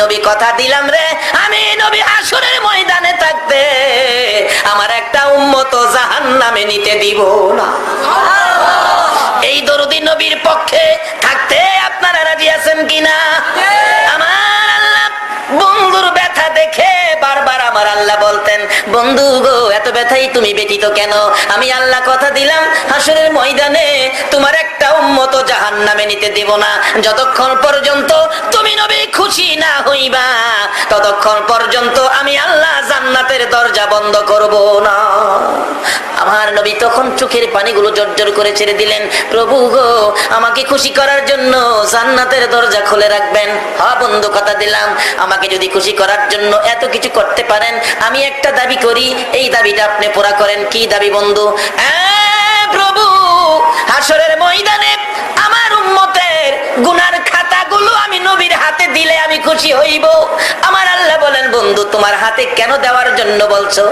নবী কথা দিলাম রে, আমি নবী হাসরের ময়দানে থাকতে আমার একটা উম্মত জাহান্নামে নিতে দিব না। এই দরদি নবীর পক্ষে থাকতে আপনারা রাজি আছেন কিনা? আমার আল্লাহ বন্ধুর ব্যথা দেখে বারবার আমার আল্লাহ বলতেন, বন্ধু গো এত ব্যথাই তুমি ব্যতীত কেন? আমি আল্লাহ কথা দিলাম হাসরের ময়দানে তোমার একটা উম্মত জাহান্নামে নিতে দেব না। যতক্ষণ পর্যন্ত তুমি নবী খুশি না হইবা ততক্ষণ পর্যন্ত আমি আল্লাহ জান্নাতের দরজা বন্ধ করব না। আমার নবী তখন চোখের পানিগুলো জর্জর করে ছেড়ে দিলেন, প্রভু গো আমাকে খুশি করার জন্য জান্নাতের দরজা খুলে রাখবেন। হ্যাঁ বন্ধু কথা দিলাম, আমাকে যদি খুশি করার জন্য এত কিছু করতে পারেন, আমি একটা দাবি করি, এই দাবিটা আপনি পুরা করেন। কি দাবি বন্ধু? প্রভু হাসরের ময়দানে আমার উম্মতের গুনার খাতাগুলো আমি নবীর হাতে দিলে আমি খুশি হইব। আমার আল্লাহ বলেন, বন্ধু তোমার হাতে কেন দেওয়ার জন্য বলছো?